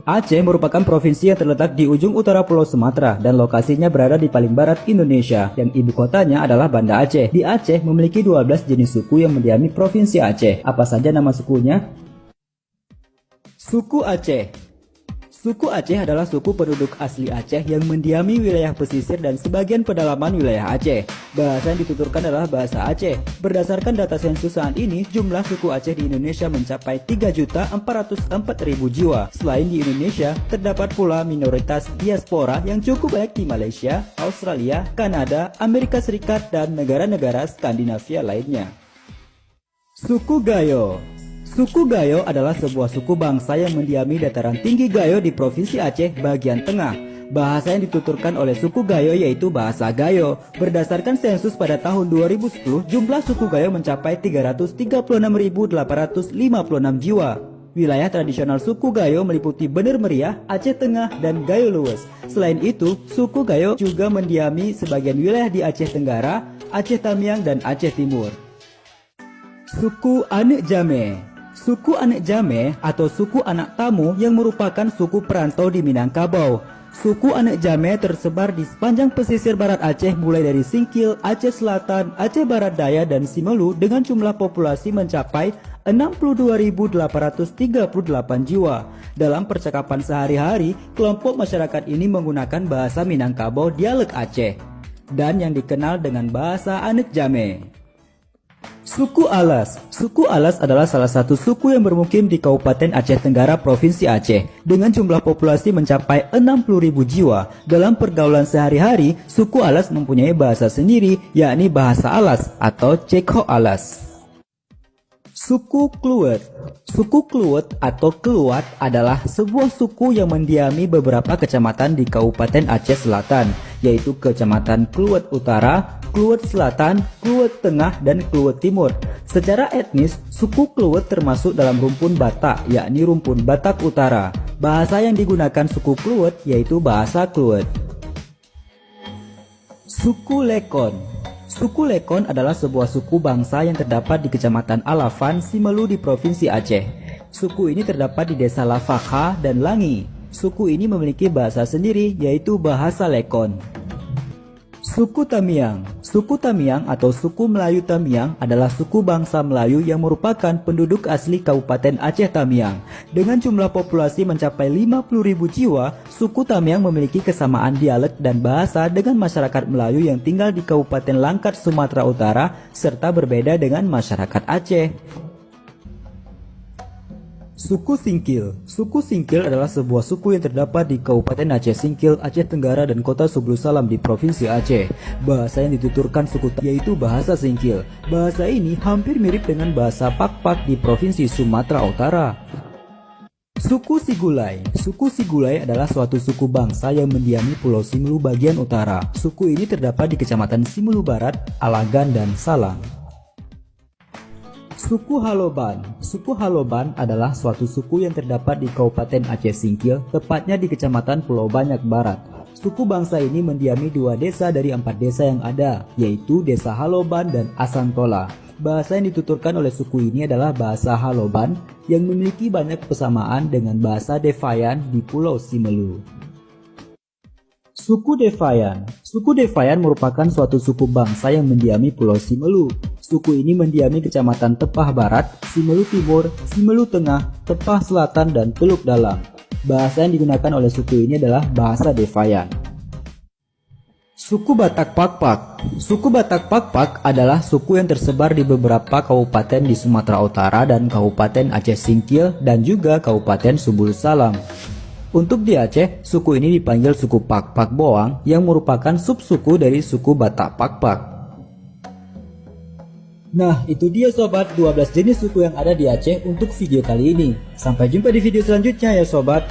Aceh merupakan provinsi yang terletak di ujung utara Pulau Sumatera dan lokasinya berada di paling barat Indonesia dan ibu kotanya adalah Banda Aceh. Di Aceh memiliki 12 jenis suku yang mendiami provinsi Aceh. Apa saja nama sukunya? Suku Aceh. Suku Aceh adalah suku penduduk asli Aceh yang mendiami wilayah pesisir dan sebagian pedalaman wilayah Aceh. Bahasa yang dituturkan adalah bahasa Aceh. Berdasarkan data sensus saat ini, jumlah suku Aceh di Indonesia mencapai 3.404.000 jiwa. Selain di Indonesia, terdapat pula minoritas diaspora yang cukup banyak di Malaysia, Australia, Kanada, Amerika Serikat, dan negara-negara Skandinavia lainnya. Suku Gayo. Suku Gayo adalah sebuah suku bangsa yang mendiami dataran tinggi Gayo di Provinsi Aceh bagian tengah. Bahasa yang dituturkan oleh suku Gayo yaitu bahasa Gayo. Berdasarkan sensus pada tahun 2010, jumlah suku Gayo mencapai 336.856 jiwa. Wilayah tradisional suku Gayo meliputi Bener Meriah, Aceh Tengah, dan Gayo Luwes. Selain itu, suku Gayo juga mendiami sebagian wilayah di Aceh Tenggara, Aceh Tamiang, dan Aceh Timur. Suku Anek Jame. Suku Anek Jame atau suku anak tamu yang merupakan suku perantau di Minangkabau. Suku Anek Jame tersebar di sepanjang pesisir barat Aceh mulai dari Singkil, Aceh Selatan, Aceh Barat Daya, dan Simelu dengan jumlah populasi mencapai 62.838 jiwa. Dalam percakapan sehari-hari, kelompok masyarakat ini menggunakan bahasa Minangkabau dialek Aceh dan yang dikenal dengan bahasa Anek Jame. Suku Alas. Suku Alas adalah salah satu suku yang bermukim di Kabupaten Aceh Tenggara, Provinsi Aceh, dengan jumlah populasi mencapai 60.000 jiwa. Dalam pergaulan sehari-hari, suku Alas mempunyai bahasa sendiri, yakni bahasa Alas atau Ceko Alas. Suku Kluwet. Suku Kluwet atau Keluat adalah sebuah suku yang mendiami beberapa kecamatan di Kabupaten Aceh Selatan, yaitu Kecamatan Kluwet Utara, Kluwet Selatan, Kluwet Tengah, dan Kluwet Timur. Secara etnis, suku Kluwet termasuk dalam rumpun Batak, yakni rumpun Batak Utara. Bahasa yang digunakan suku Kluwet yaitu bahasa Kluwet. Suku Lekon. Suku Lekon adalah sebuah suku bangsa yang terdapat di Kecamatan Alafan, Simelu di Provinsi Aceh. Suku ini terdapat di desa Lafakha dan Langi. Suku ini memiliki bahasa sendiri yaitu bahasa Lekon. Suku Tamiang. Suku Tamiang atau suku Melayu Tamiang adalah suku bangsa Melayu yang merupakan penduduk asli Kabupaten Aceh Tamiang. Dengan jumlah populasi mencapai 50.000 jiwa, suku Tamiang memiliki kesamaan dialek dan bahasa dengan masyarakat Melayu yang tinggal di Kabupaten Langkat, Sumatera Utara, serta berbeda dengan masyarakat Aceh. Suku Singkil. Suku Singkil adalah sebuah suku yang terdapat di Kabupaten Aceh Singkil, Aceh Tenggara, dan Kota Sublu Salam di Provinsi Aceh. Bahasa yang dituturkan suku yaitu bahasa Singkil. Bahasa ini hampir mirip dengan bahasa Pakpak di Provinsi Sumatera Utara. Suku Sigulai. Suku Sigulai adalah suatu suku bangsa yang mendiami Pulau Simelu bagian utara. Suku ini terdapat di Kecamatan Simelu Barat, Alagan, dan Salang. Suku Haloban. Suku Haloban adalah suatu suku yang terdapat di Kabupaten Aceh Singkil, tepatnya di Kecamatan Pulau Banyak Barat. Suku bangsa ini mendiami 2 desa dari 4 desa yang ada, yaitu Desa Haloban dan Asantola. Bahasa yang dituturkan oleh suku ini adalah bahasa Haloban yang memiliki banyak persamaan dengan bahasa Defayan di Pulau Simelu. Suku Defayan. Suku Defayan merupakan suatu suku bangsa yang mendiami Pulau Simelu. Suku ini mendiami Kecamatan Tepah Barat, Simelu Timur, Simelu Tengah, Tepah Selatan, dan Teluk Dalam. Bahasa yang digunakan oleh suku ini adalah bahasa Defayan. Suku Batak Pakpak. Suku Batak Pakpak adalah suku yang tersebar di beberapa kabupaten di Sumatera Utara dan Kabupaten Aceh Singkil dan juga Kabupaten Subul Salam. Untuk di Aceh, suku ini dipanggil suku Pakpak Boang yang merupakan subsuku dari suku Batak Pakpak. Nah, itu dia sobat 12 jenis suku yang ada di Aceh untuk video kali ini. Sampai jumpa di video selanjutnya ya sobat.